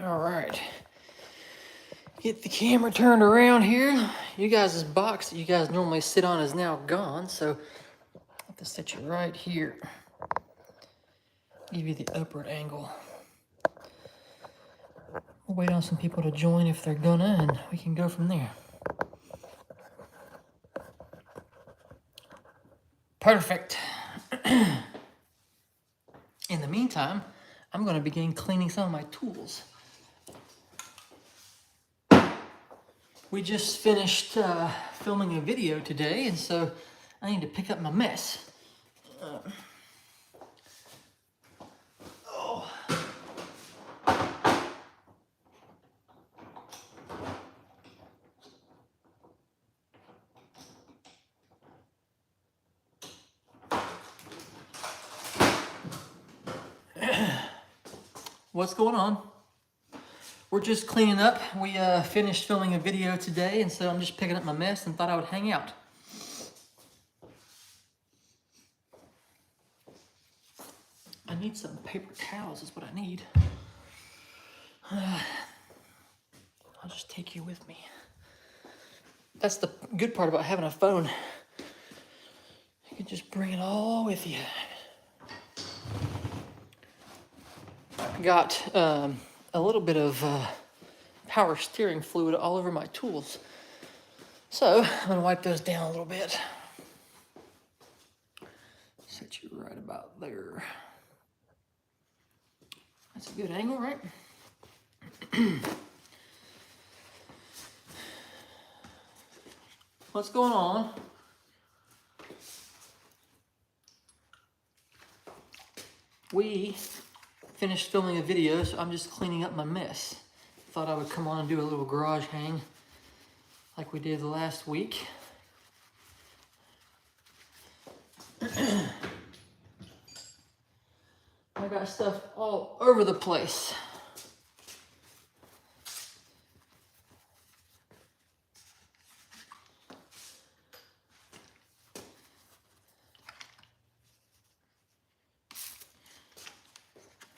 All right. Get the camera turned around here. You guys' box that you guys normally sit on is now gone, so I have to set you right here. Give you the upward angle. We'll wait on some people to join if they're gonna, and we can go from there. Perfect. In the meantime, I'm gonna begin cleaning some of my tools. We just finished filming a video today, and so I need to pick up my mess. What's going on? We're just cleaning up. We finished filming a video today, and so I'm just picking up my mess and thought I would hang out. I need some paper towels is what I need. I'll just take you with me. That's the good part about having a phone. You can just bring it all with you. Got a little bit of power steering fluid all over my tools. So I'm gonna wipe those down a little bit. Set you right about there. That's a good angle, right? What's going on? We finished filming a video, so I'm just cleaning up my mess. Thought I would come on and do a little garage hang like we did last week. I got stuff all over the place.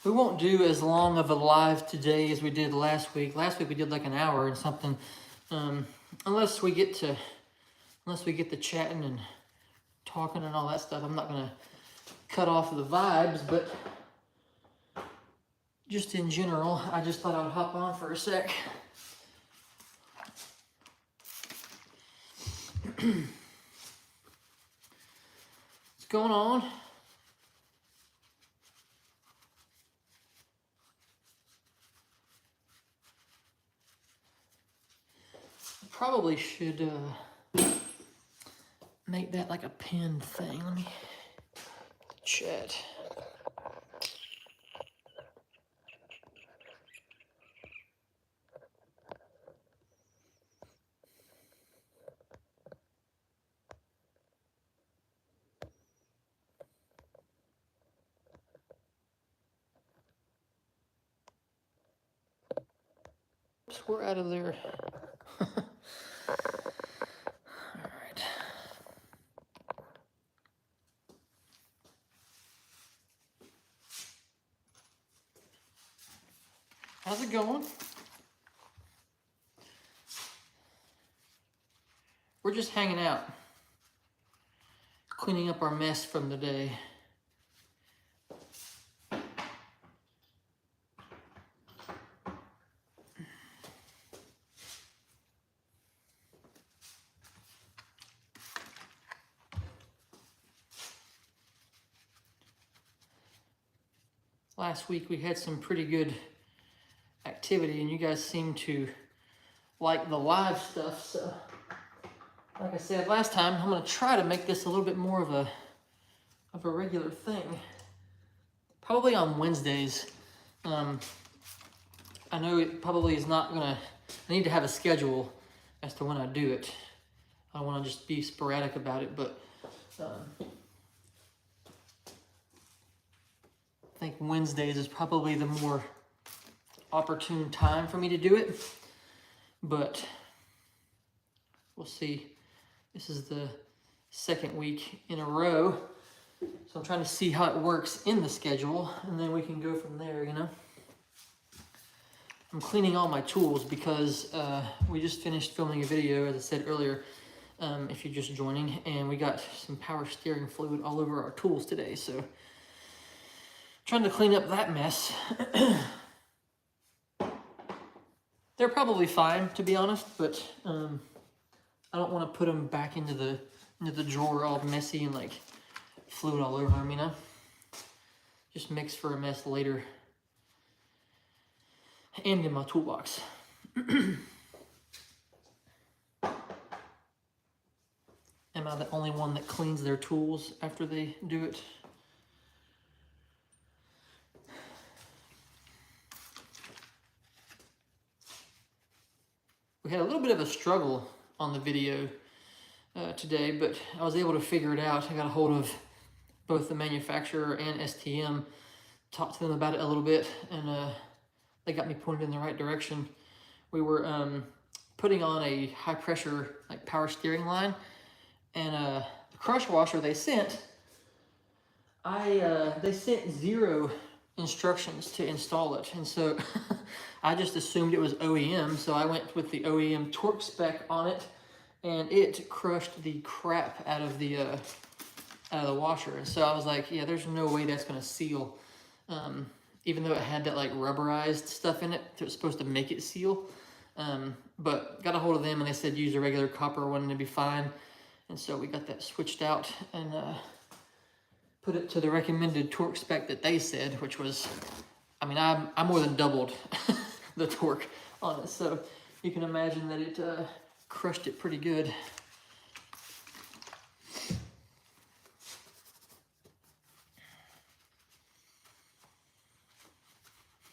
We won't do as long of a live today as we did last week. Last week we did like an hour and something. Unless we get to chatting and talking and all that stuff. I'm not gonna cut off the vibes, but just in general, I just thought I would hop on for a sec. What's going on? Probably should make that like a pinned thing. Let me chat. Oops, we're out of there. How's it going? We're just hanging out, cleaning up our mess from the day. Last week we had some pretty good activity, and you guys seem to like the live stuff, so like I said last time, I'm going to try to make this a little bit more of a regular thing. Probably on Wednesdays. I know it probably is not going to... I need to have a schedule as to when I do it. I don't want to just be sporadic about it, but I think Wednesdays is probably the more opportune time for me to do it, but we'll see. This is the second week in a row, so I'm trying to see how it works in the schedule, and then we can go from there, you know. I'm cleaning all my tools because we just finished filming a video, as I said earlier, if you're just joining, and we got some power steering fluid all over our tools today, so trying to clean up that mess. They're probably fine, to be honest, but I don't want to put them back into the drawer all messy and like fluid all over them, you know? Just makes for a mess later. And in my toolbox. Am I the only one that cleans their tools after they do it? We had a little bit of a struggle on the video today, but I was able to figure it out. I got a hold of both the manufacturer and STM, talked to them about it a little bit, and they got me pointed in the right direction. We were putting on a high pressure like power steering line, and the crush washer they sent, they sent 0 instructions to install it, and so I just assumed it was OEM, so I went with the OEM torque spec on it, and it crushed the crap out of the washer. And so I was like, yeah, there's no way that's gonna seal, even though it had that like rubberized stuff in it that was supposed to make it seal. But got a hold of them and they said use a regular copper one and it'd be fine. And so we got that switched out and put it to the recommended torque spec that they said, which was, I mean, I more than doubled the torque on it. So you can imagine that it crushed it pretty good.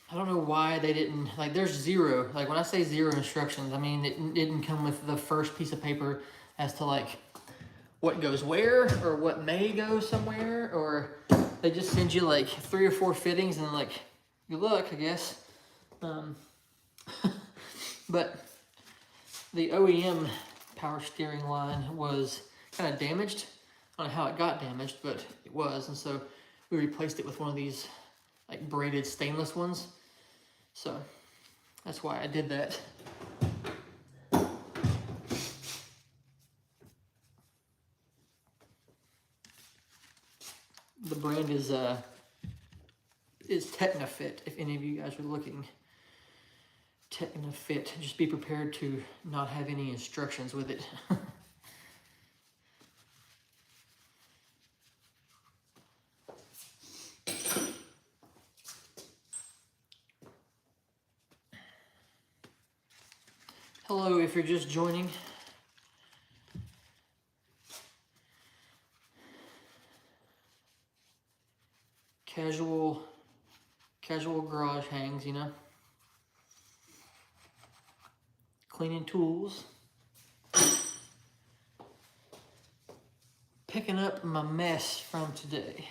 I don't know why they didn't, like there's 0, like when I say 0 instructions, I mean it didn't come with the first piece of paper as to like what goes where or what may go somewhere, or they just send you like 3 or 4 fittings and like, good luck, I guess. But the OEM power steering line was kind of damaged. I don't know how it got damaged, but it was, and so we replaced it with one of these like braided stainless ones. So that's why I did that. The brand is Technofit, if any of you guys are looking. Technofit. Just be prepared to not have any instructions with it. Hello, if you're just joining. Casual garage hangs, you know. Cleaning tools. Picking up my mess from today.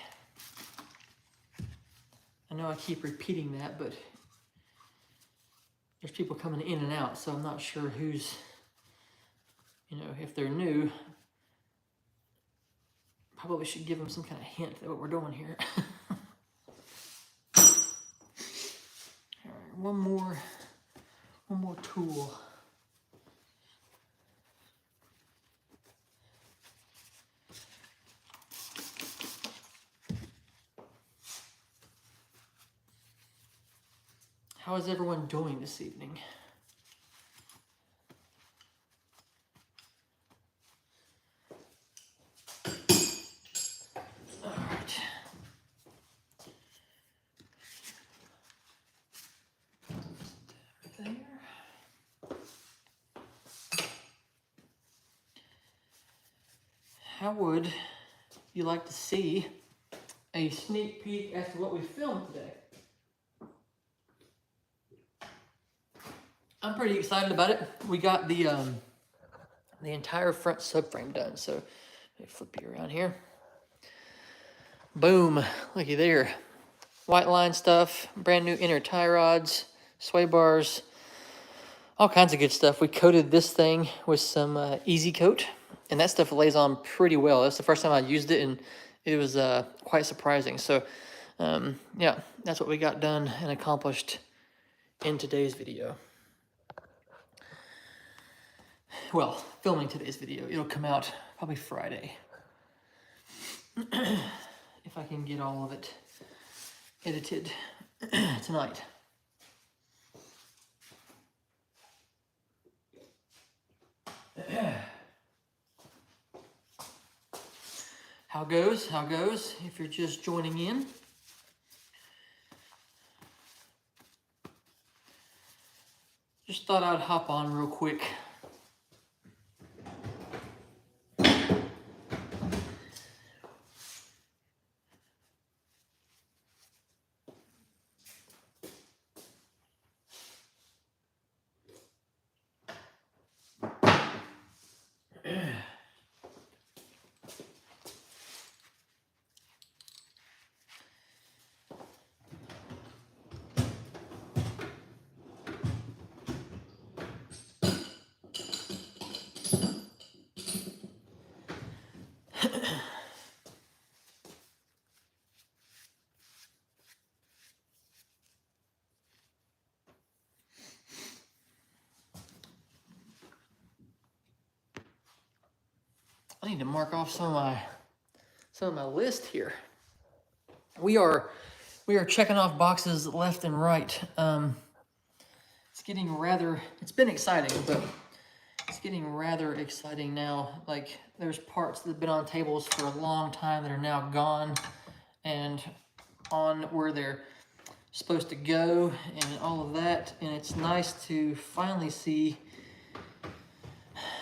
I know I keep repeating that, but there's people coming in and out, so I'm not sure who's, you know, if they're new, probably should give them some kind of hint at what we're doing here. All right, one more tool. How is everyone doing this evening? All right. There. How would you like to see a sneak peek as to what we filmed today? I'm pretty excited about it. We got the entire front subframe done. So let me flip you around here. Boom, looky there. White line stuff, brand new inner tie rods, sway bars, all kinds of good stuff. We coated this thing with some Easy Coat, and that stuff lays on pretty well. That's the first time I used it, and it was quite surprising. So yeah, that's what we got done and accomplished in today's video. Well, filming today's video. It'll come out probably Friday. If I can get all of it edited tonight. How goes? How goes? If you're just joining in. Just thought I'd hop on real quick. I need to mark off some of my list here. We are checking off boxes left and right. It's been exciting, but it's getting rather exciting now. Like, there's parts that have been on tables for a long time that are now gone and on where they're supposed to go and all of that. And it's nice to finally see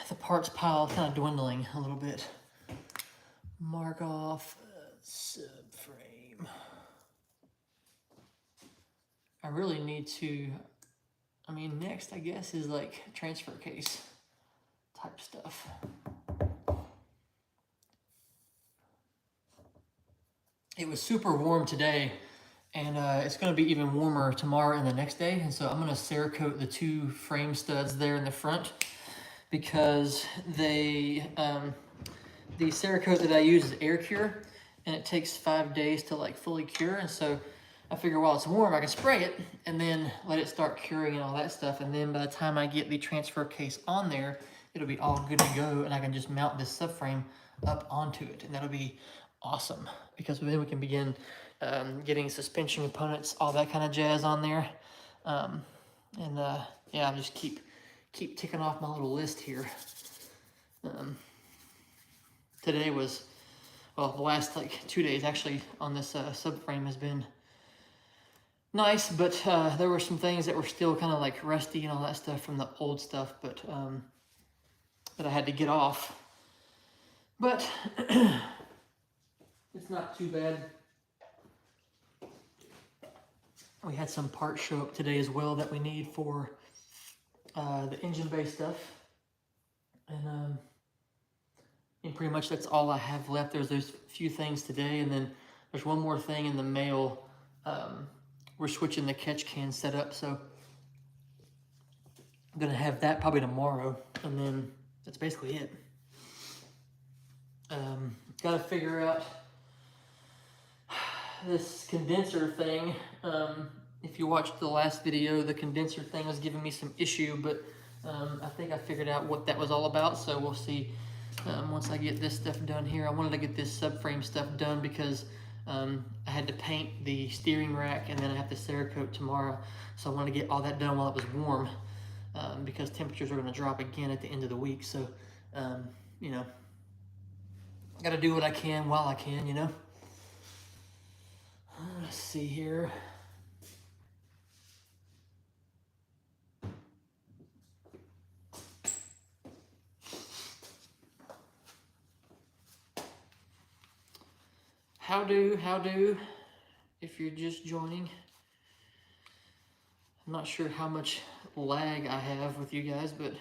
the parts pile kind of dwindling a little bit. Mark off subframe. I really need to, next I guess is like transfer case type stuff. It was super warm today, and it's going to be even warmer tomorrow and the next day. And so I'm going to Cerakote the 2 frame studs there in the front, because the Cerakote that I use is air cure, and it takes 5 days to like fully cure. And so I figure while it's warm, I can spray it and then let it start curing and all that stuff. And then by the time I get the transfer case on there, it'll be all good to go, and I can just mount this subframe up onto it, and that'll be awesome, because then we can begin getting suspension components, all that kind of jazz on there. Yeah, I'll just keep ticking off my little list here. Today was, well, the last like 2 days actually on this subframe has been nice, but there were some things that were still kind of like rusty and all that stuff from the old stuff, but that I had to get off. But it's not too bad. We had some parts show up today as well that we need for the engine bay stuff, and pretty much that's all I have left. There's a few things today, and then there's one more thing in the mail. We're switching the catch can setup, so I'm gonna have that probably tomorrow, and then that's basically it. Gotta figure out this condenser thing. If you watched the last video, the condenser thing was giving me some issue, but I think I figured out what that was all about, so we'll see once I get this stuff done here. I wanted to get this subframe stuff done because I had to paint the steering rack, and then I have to Cerakote tomorrow, so I wanted to get all that done while it was warm, because temperatures are going to drop again at the end of the week. So, you know, got to do what I can while I can, you know. Let's see here. How do, if you're just joining. I'm not sure how much lag I have with you guys, but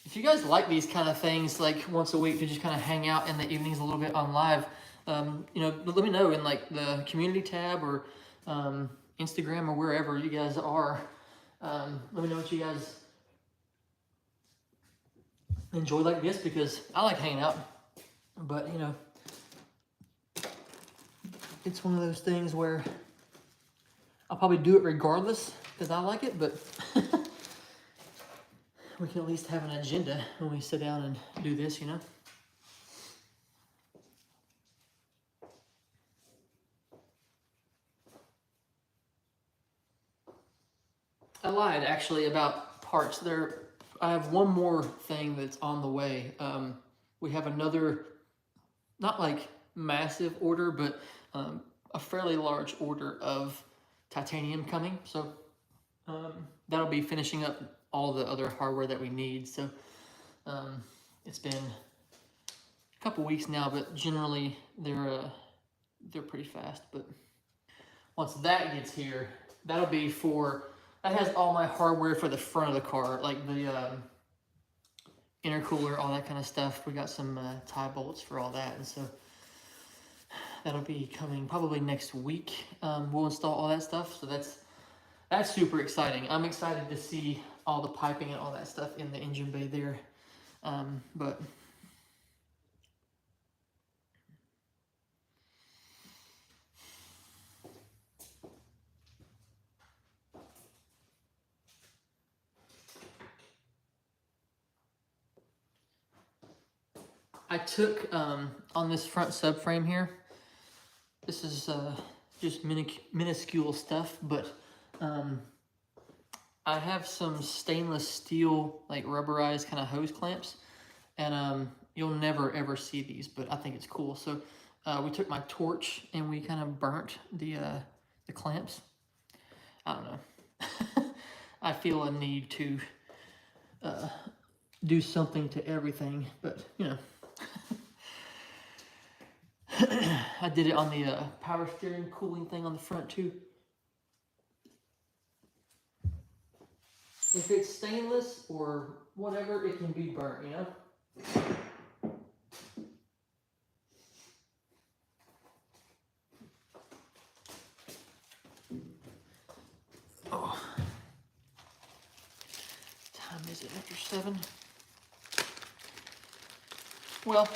if you guys like these kind of things, like once a week to just kind of hang out in the evenings a little bit on live, you know, let me know in like the community tab or Instagram or wherever you guys are. Let me know what you guys enjoy like this because I like hanging out. But, you know, it's one of those things where I'll probably do it regardless because I like it, but we can at least have an agenda when we sit down and do this, you know? I lied actually about parts. I have one more thing that's on the way. We have another, not like massive order, but a fairly large order of titanium coming. So that'll be finishing up all the other hardware that we need. So it's been a couple weeks now, but generally they're pretty fast. But once that gets here, that'll be for, that has all my hardware for the front of the car, like the intercooler, all that kind of stuff. We got some tie bolts for all that, and so that'll be coming probably next week. We'll install all that stuff, so that's super exciting. I'm excited to see all the piping and all that stuff in the engine bay there. But I took, on this front subframe here, this is just minuscule stuff, but I have some stainless steel, like rubberized kind of hose clamps, and you'll never ever see these, but I think it's cool. So we took my torch and we kind of burnt the clamps. I don't know. I feel a need to do something to everything, but you know. I did it on the power steering cooling thing on the front too. If it's stainless or whatever, it can be burnt, you know? Oh. Time is it after 7? Well,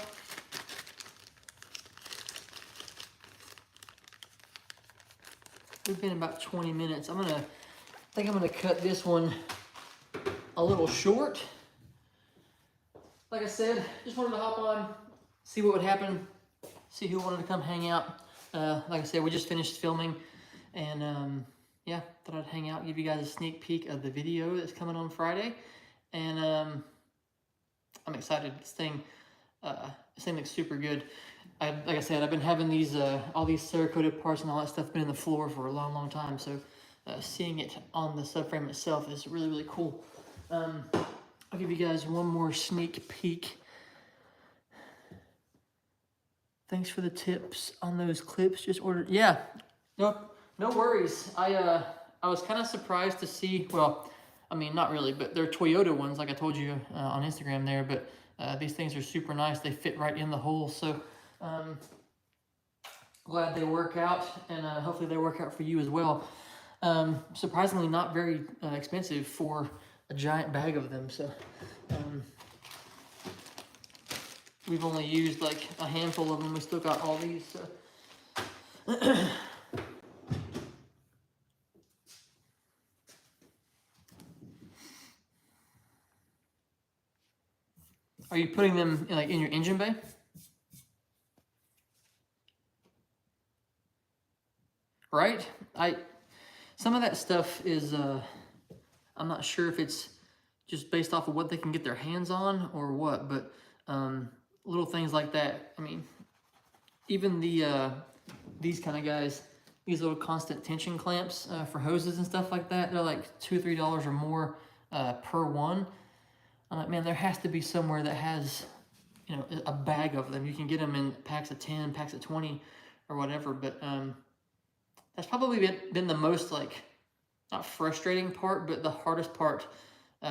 we've been about 20 minutes. I think I'm gonna cut this one a little short. Like I said, just wanted to hop on, see what would happen, see who wanted to come hang out. Like I said, we just finished filming, and yeah, thought I'd hang out, give you guys a sneak peek of the video that's coming on Friday. And I'm excited. This thing looks super good. Like I said, I've been having these all these Cerakoted parts and all that stuff been in the floor for a long time, so seeing it on the subframe itself is really, really cool. I'll give you guys one more sneak peek. Thanks for the tips on those clips. Just ordered. Yeah, no worries. I was kind of surprised to see, well, I mean, not really, but they're Toyota ones, like I told you on Instagram there, but these things are super nice. They fit right in the hole, so glad they work out, and hopefully they work out for you as well. Surprisingly not very expensive for a giant bag of them, so we've only used like a handful of them. We still got all these, so are you putting them in your engine bay? Right? Some of that stuff is I'm not sure if it's just based off of what they can get their hands on or what, but little things like that. I mean, even these kind of guys, these little constant tension clamps for hoses and stuff like that, they're like $2 or $3 or more per one. I'm like, man, there has to be somewhere that has, you know, a bag of them. You can get them in packs of 10, packs of 20, or whatever. But that's probably been the most, like, not frustrating part, but the hardest part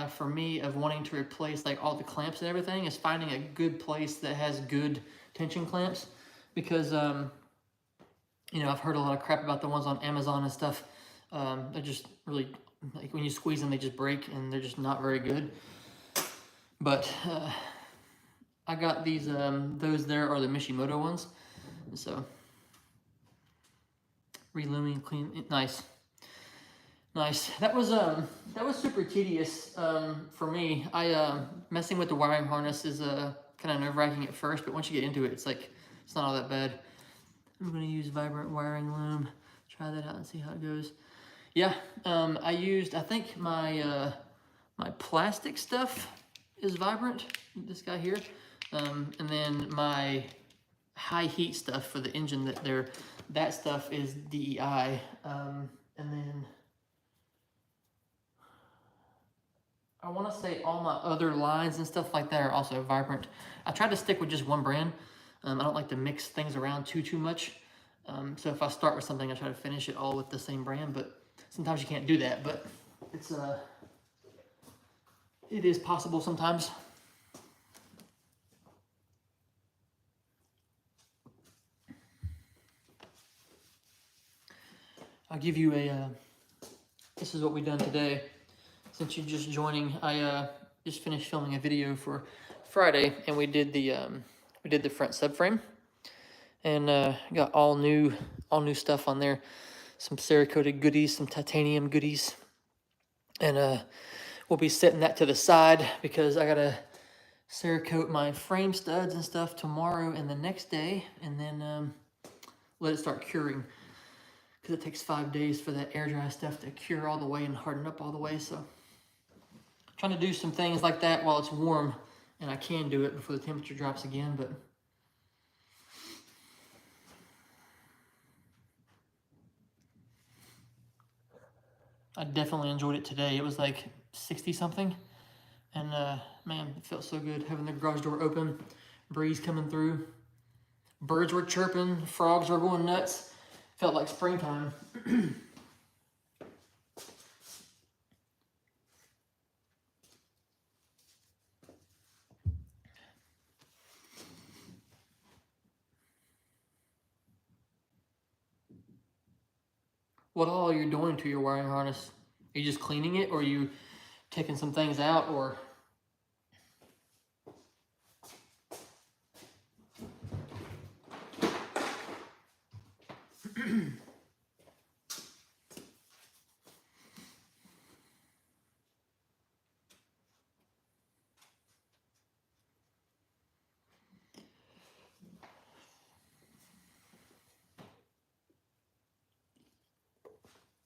for me of wanting to replace like all the clamps and everything is finding a good place that has good tension clamps, because you know, I've heard a lot of crap about the ones on Amazon and stuff. They're just really, like, when you squeeze them, they just break, and they're just not very good. But I got these, those there are the Mishimoto ones. So, reluming, clean, nice. Nice. That was super tedious for me. Messing with the wiring harness is kind of nerve-wracking at first, but once you get into it, it's like, it's not all that bad. I'm gonna use vibrant wiring loom. Try that out and see how it goes. Yeah, I think my my plastic stuff is vibrant, this guy here. And then my high heat stuff for the engine that stuff is DEI. And then I want to say all my other lines and stuff like that are also vibrant. I try to stick with just one brand. I don't like to mix things around too much. So if I start with something, I try to finish it all with the same brand, but sometimes you can't do that, but it is possible sometimes. I'll give you this is what we've done today. Since you're just joining, I just finished filming a video for Friday, and we did the front subframe, and got all new stuff on there, some Cerakoted goodies, some titanium goodies, and we'll be setting that to the side because I gotta Cerakote my frame studs and stuff tomorrow and the next day, and then let it start curing, because it takes 5 days for that air dry stuff to cure all the way and harden up all the way. So trying to do some things like that while it's warm, and I can do it before the temperature drops again, but I definitely enjoyed it today. It was like 60 something, and man, it felt so good having the garage door open, breeze coming through, birds were chirping, frogs were going nuts. Felt like springtime. What all are you doing to your wiring harness? Are you just cleaning it, or are you taking some things out, or?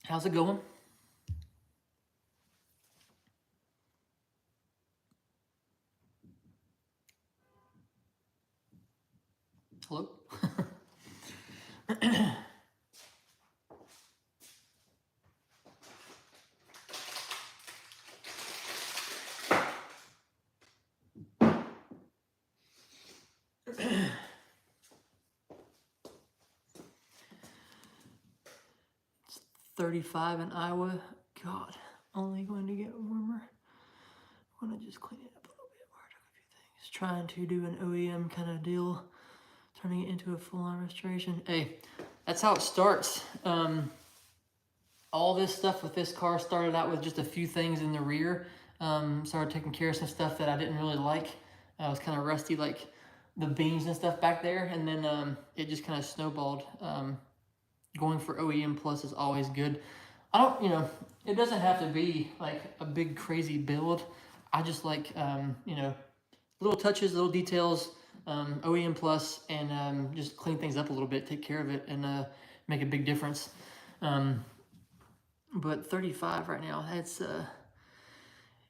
How's it going? Hello? It's 35 in Iowa. God, only going to get warmer. I want to just clean it up a little bit more. A few things. Trying to do an OEM kind of deal, turning it into a full-on restoration. Hey, that's how it starts. All this stuff with this car started out with just a few things in the rear. Started taking care of some stuff that I didn't really like. I was kind of rusty, like the beams and stuff back there, and then it just kind of snowballed. Going for OEM Plus is always good. I don't, it doesn't have to be like a big crazy build. I just like, little touches, little details, OEM Plus, and just clean things up a little bit, take care of it, and make a big difference. But 35 right now,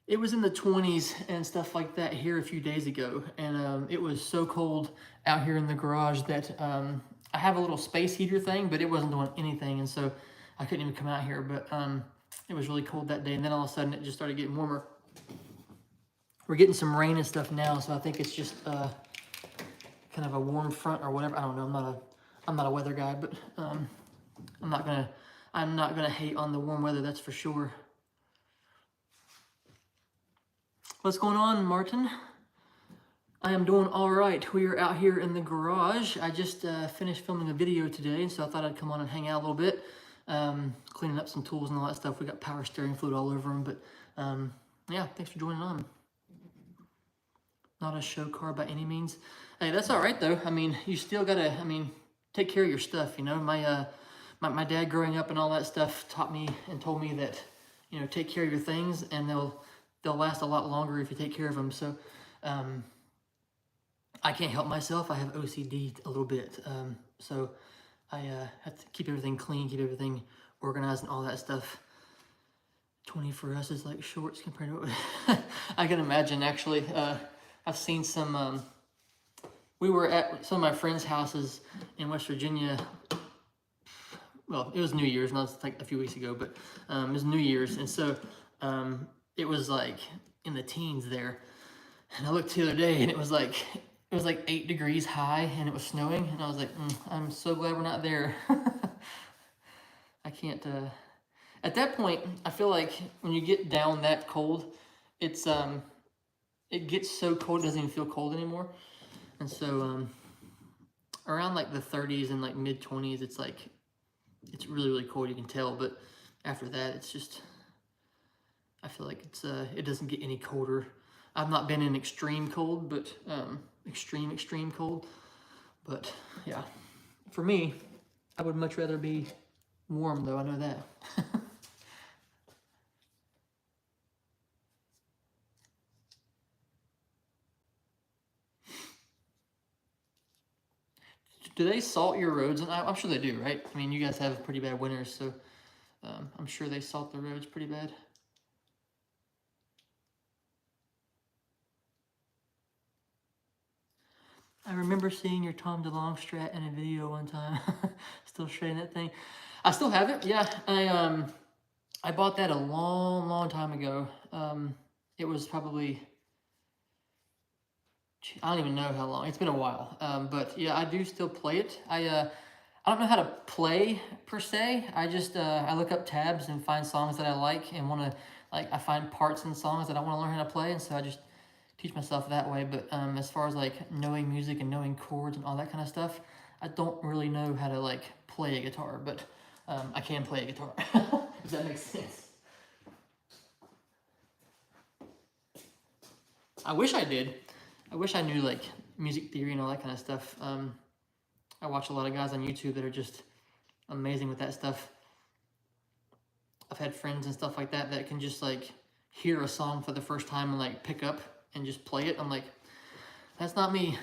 it was in the 20s and stuff like that here a few days ago, and it was so cold out here in the garage that I have a little space heater thing, but it wasn't doing anything, and so I couldn't even come out here. But it was really cold that day, and then all of a sudden it just started getting warmer. We're getting some rain and stuff now, so I think it's just kind of a warm front or whatever. I don't know. I'm not a weather guy, but I'm not gonna hate on the warm weather, that's for sure. What's going on, Martin? I am doing all right. We are out here in the garage. I just finished filming a video today, so I thought I'd come on and hang out a little bit, cleaning up some tools and all that stuff. We got power steering fluid all over them, but yeah, thanks for joining on. not a show car by any means. Hey, that's all right though. I mean, you still gotta, I mean, take care of your stuff, you know. My dad growing up and all that stuff taught me and told me that, you know, take care of your things and they'll last a lot longer if you take care of them. So, I can't help myself. I have OCD a little bit. So I have to keep everything clean, keep everything organized and all that stuff. 20 for us is like shorts compared to what I can imagine actually. I've seen some, we were at some of my friends' houses in West Virginia. Well, it was New Year's, not like a few weeks ago, but it was New Year's. And so it was like in the teens there. And I looked the other day and it was like 8 degrees high and it was snowing. And I was like, I'm so glad we're not there. I can't, at that point, I feel like when you get down that cold, it's, it gets so cold, it doesn't even feel cold anymore. And so, around like the 30s and like mid 20s, it's like, it's really, really cold, you can tell. But after that, it's just, I feel like it's, it doesn't get any colder. I've not been in extreme cold, but, extreme cold. But yeah, for me, I would much rather be warm though, I know that. Do they salt your roads? And I'm sure they do, right? I mean, you guys have pretty bad winters, so I'm sure they salt the roads pretty bad. I remember seeing your Tom DeLonge Strat in a video one time. Still shredding that thing. I still have it. Yeah, I bought that a long time ago. It was probably, I don't even know how long. It's been a while. But yeah, I do still play it. I don't know how to play per se. I just I look up tabs and find songs that I like and want to I find parts in songs that I want to learn how to play, and so I just teach myself that way. But as far as like knowing music and knowing chords and all that kind of stuff, I don't really know how to like play a guitar, but I can play a guitar. Does that make sense? I wish I did. I wish I knew like music theory and all that kind of stuff. I watch a lot of guys on YouTube that are just amazing with that stuff. I've had friends and stuff like that that can just like hear a song for the first time and like pick up and just play it. I'm like, that's not me.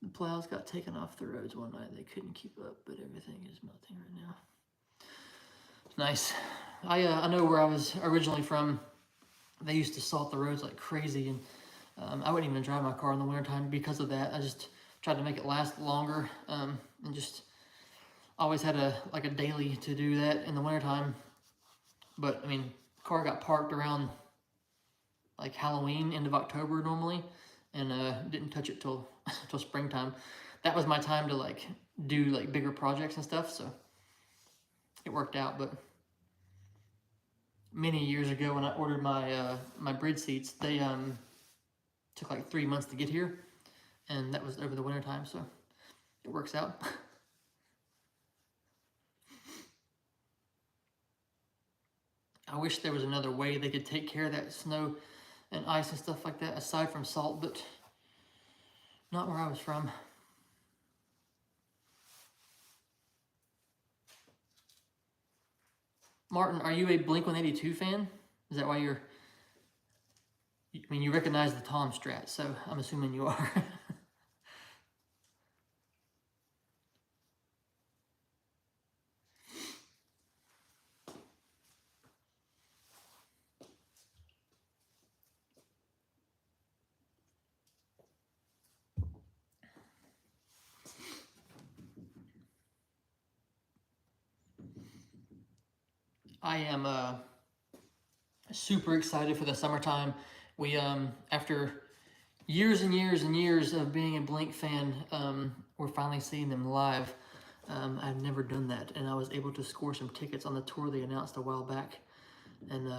The plows got taken off the roads one night. They couldn't keep up, but everything is melting right now. Nice. I know where I was originally from. They used to salt the roads like crazy, and I wouldn't even drive my car in the wintertime because of that. I just tried to make it last longer, and just always had a daily to do that in the wintertime. But I mean, car got parked around like Halloween, end of October normally, and didn't touch it till springtime. That was my time to like do like bigger projects and stuff, so it worked out. But many years ago when I ordered my my bridge seats, they took like 3 months to get here, and that was over the wintertime, so it works out. I wish there was another way they could take care of that snow and ice and stuff like that aside from salt, but not where I was from. Martin, are you a Blink-182 fan? Is that why I mean, you recognize the Tom Strat, so I'm assuming you are. I am super excited for the summertime. We, after years and years and years of being a Blink fan, we're finally seeing them live. I've never done that, and I was able to score some tickets on the tour they announced a while back, and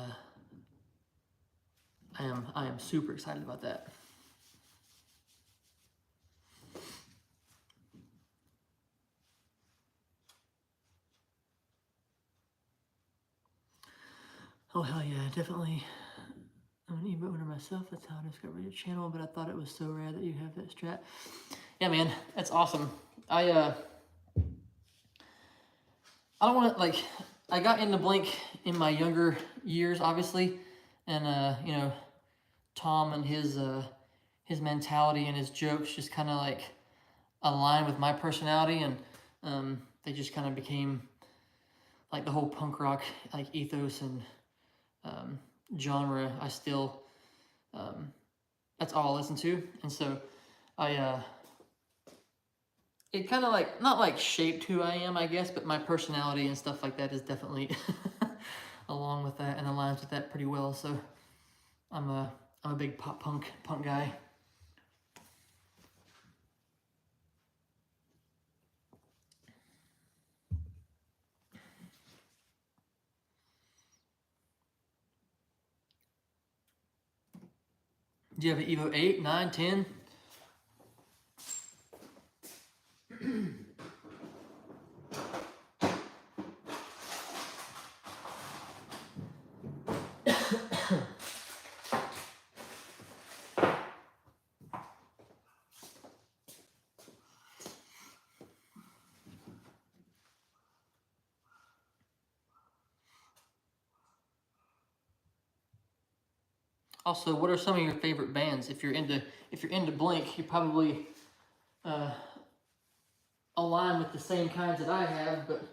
I am super excited about that. Oh hell yeah, definitely I'm an Evo owner myself. That's how I discovered your channel, but I thought it was so rad that you have that strat. Yeah, man, that's awesome. I don't want to, like, I got into Blink in my younger years, obviously, and you know, Tom and his mentality and his jokes just kind of like align with my personality, and they just kind of became like the whole punk rock like ethos and genre. I still that's all I listen to, and so I it kind of like not like shaped who I am, I guess, but my personality and stuff like that is definitely along with that and aligns with that pretty well. So I'm a big pop punk guy. Do you have an Evo 8, 9, 10? Also, what are some of your favorite bands? If you're into Blink, you probably align with the same kinds that I have, but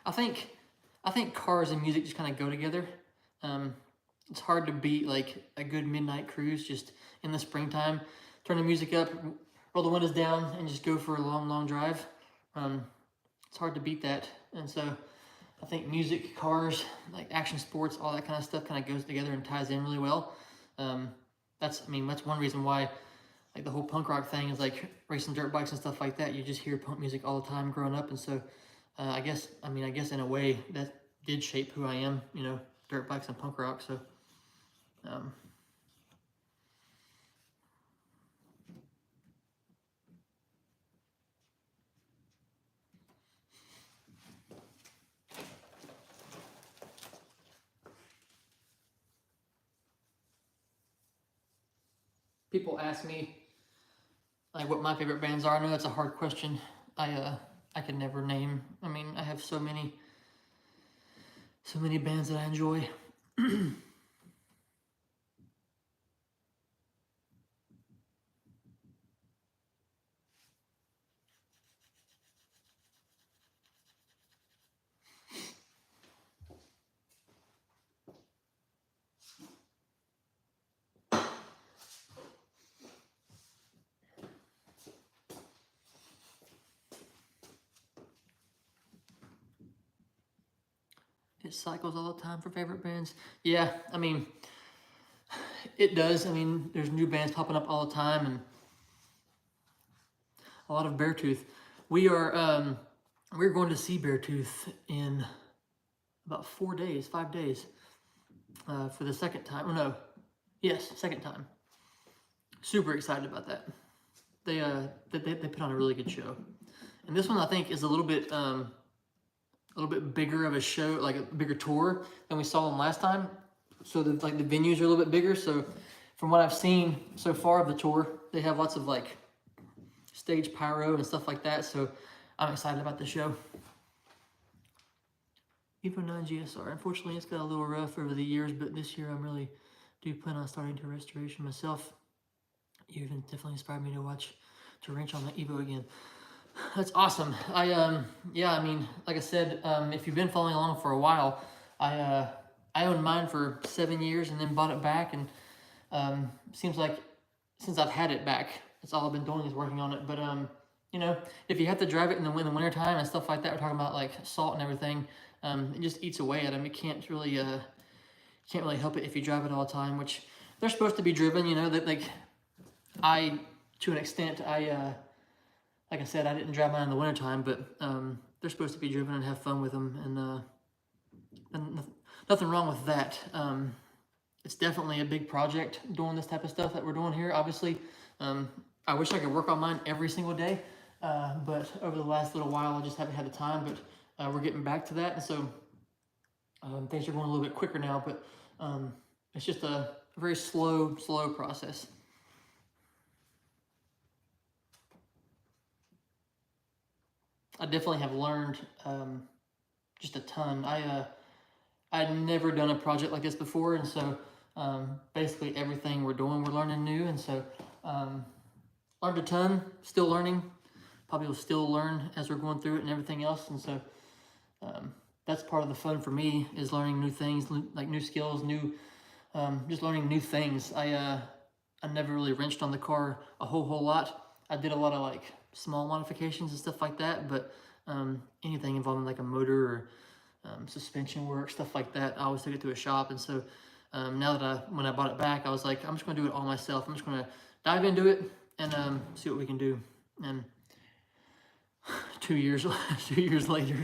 I think cars and music just kind of go together. It's hard to beat like a good midnight cruise just in the springtime. Turn the music up, roll the windows down, and just go for a long drive. It's hard to beat that, and so I think music, cars, like action sports, all that kind of stuff kind of goes together and ties in really well. That's one reason why like the whole punk rock thing is like racing dirt bikes and stuff like that. You just hear punk music all the time growing up, and so I guess in a way that did shape who I am, you know, dirt bikes and punk rock. So people ask me like what my favorite bands are. I know that's a hard question. I could never name. I mean, I have so many bands that I enjoy. It cycles all the time for favorite bands. Yeah, I mean, it does. I mean, there's new bands popping up all the time, and a lot of Beartooth. We're going to see Beartooth in about 5 days, for the second time. Oh no, yes, second time. Super excited about that. They put on a really good show, and this one I think is a little bit bigger of a show, like a bigger tour than we saw them last time. So the venues are a little bit bigger. So from what I've seen so far of the tour, they have lots of like stage pyro and stuff like that. So I'm excited about the show. Evo 9 GSR. Unfortunately, it's got a little rough over the years, but this year I really do plan on starting to restoration myself. You even definitely inspired me to wrench on the Evo again. That's awesome. Yeah, I mean, like I said, if you've been following along for a while, I owned mine for 7 years and then bought it back, and seems like since I've had it back, that's all I've been doing is working on it. But you know, if you have to drive it in the winter time and stuff like that, we're talking about like salt and everything, it just eats away at them. You can't really help it if you drive it all the time, which they're supposed to be driven. You know, that like to an extent, like I said, I didn't drive mine in the wintertime, but they're supposed to be driven and have fun with them, and nothing wrong with that. It's definitely a big project doing this type of stuff that we're doing here. Obviously, I wish I could work on mine every single day, but over the last little while, I just haven't had the time. But we're getting back to that, and so things are going a little bit quicker now, but it's just a very slow process. I definitely have learned just a ton. I'd never done a project like this before, and so basically everything we're doing, we're learning new, and so learned a ton, still learning, probably will still learn as we're going through it and everything else, and so that's part of the fun for me, is learning new things, like new skills, just learning new things. I never really wrenched on the car a whole lot. I did a lot of like small modifications and stuff like that, but anything involving like a motor or suspension work, stuff like that, I always took it to a shop. And so now that when I bought it back, I was like, I'm just gonna do it all myself. I'm just gonna dive into it and see what we can do. And 2 years, 2 years later.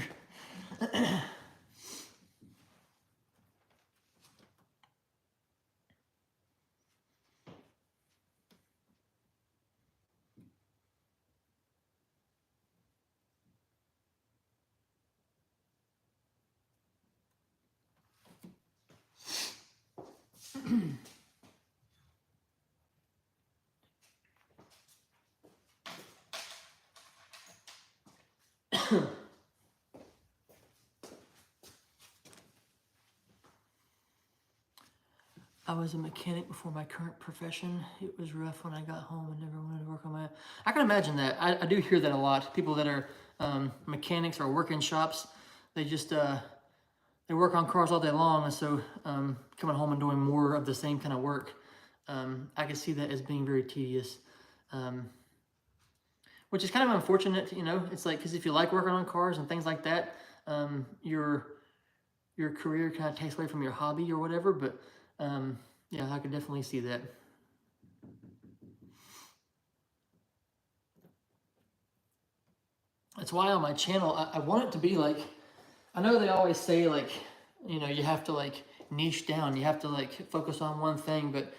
I was a mechanic before my current profession. It was rough when I got home and never wanted to work on my own. I can imagine that. I do hear that a lot. People that are mechanics or work in shops, they just they work on cars all day long, and so coming home and doing more of the same kind of work, I can see that as being very tedious, which is kind of unfortunate. You know, it's like, because if you like working on cars and things like that, your career kind of takes away from your hobby or whatever. But yeah, I could definitely see that. That's why on my channel, I want it to be like, I know they always say like, you know, you have to like niche down, you have to like focus on one thing, but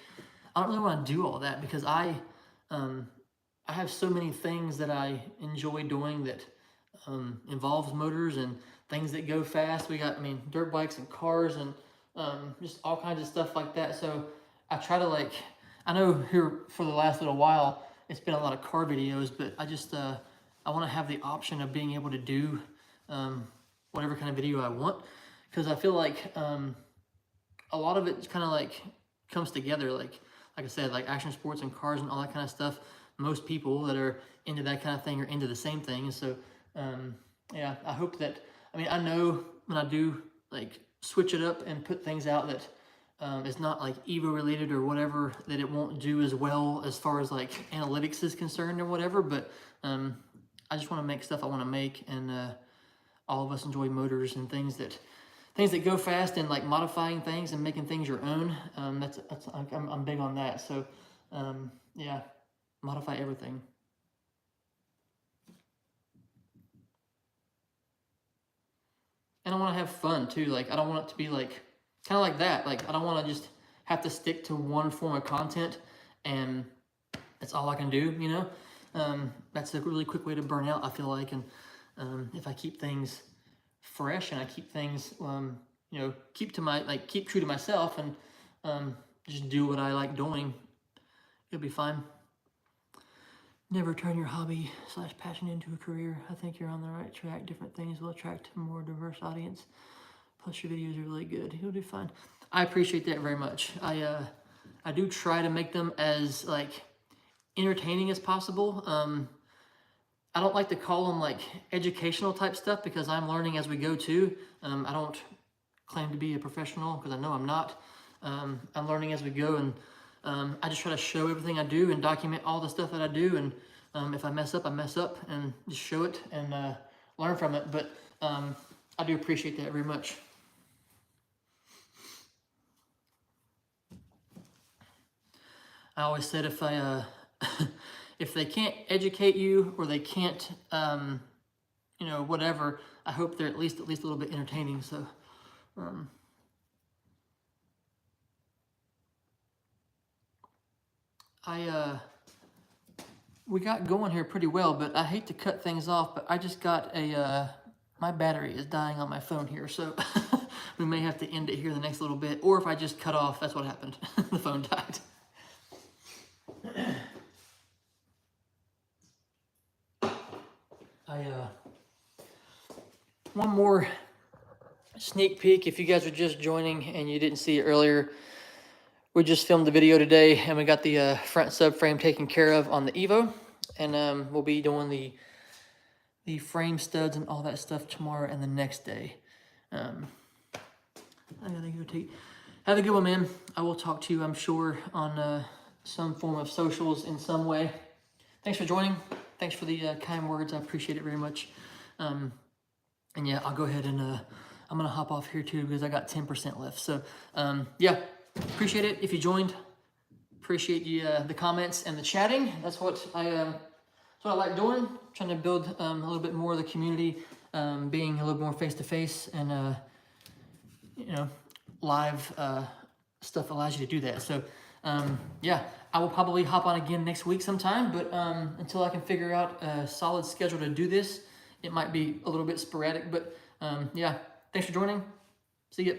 I don't really want to do all that, because I have so many things that I enjoy doing that involves motors and things that go fast. We got, I mean, dirt bikes and cars and just all kinds of stuff like that. So I try to like, I know here for the last little while, it's been a lot of car videos, but I just, I want to have the option of being able to do whatever kind of video I want, because I feel like a lot of it kind of like comes together. Like I said, like action sports and cars and all that kind of stuff. Most people that are into that kind of thing are into the same thing. And so, yeah, I hope that, I mean, I know when I do like switch it up and put things out that it's not like Evo related or whatever, that it won't do as well as far as like analytics is concerned or whatever. But I just want to make stuff I want to make, and all of us enjoy motors and things that go fast, and like modifying things and making things your own. I'm big on that. So yeah, modify everything. And I want to have fun too. Like I don't want it to be like kind of like that. Like I don't want to just have to stick to one form of content and that's all I can do, you know. That's a really quick way to burn out, I feel like. And if I keep things fresh and I keep things, you know, keep true to myself and just do what I like doing, it'll be fine. Never turn your hobby / passion into a career. I think you're on the right track. Different things will attract a more diverse audience. Plus your videos are really good. You'll do fine. I appreciate that very much. I do try to make them as like entertaining as possible. I don't like to call them like educational type stuff, because I'm learning as we go too. I don't claim to be a professional, because I know I'm not. I'm learning as we go, and I just try to show everything I do and document all the stuff that I do. And if I mess up, I mess up, and just show it and learn from it. But I do appreciate that very much. I always said if I if they can't educate you, or they can't you know, whatever, I hope they're at least a little bit entertaining. So we got going here pretty well, but I hate to cut things off, but I just got a my battery is dying on my phone here, so we may have to end it here the next little bit. Or if I just cut off, that's what happened. The phone died. One more sneak peek. If you guys are just joining and you didn't see it earlier, we just filmed the video today and we got the front subframe taken care of on the Evo. And we'll be doing the frame studs and all that stuff tomorrow and the next day. I gotta go take. Have a good one, man. I will talk to you, I'm sure, on some form of socials in some way. Thanks for joining. Thanks for the kind words. I appreciate it very much. And yeah, I'll go ahead and I'm gonna hop off here too because I got 10% left. So yeah, appreciate it if you joined. Appreciate the comments and the chatting. That's what I like doing. Trying to build a little bit more of the community, being a little more face to face, and you know, live stuff allows you to do that. So yeah, I will probably hop on again next week sometime. But until I can figure out a solid schedule to do this, it might be a little bit sporadic. But yeah, thanks for joining. See ya.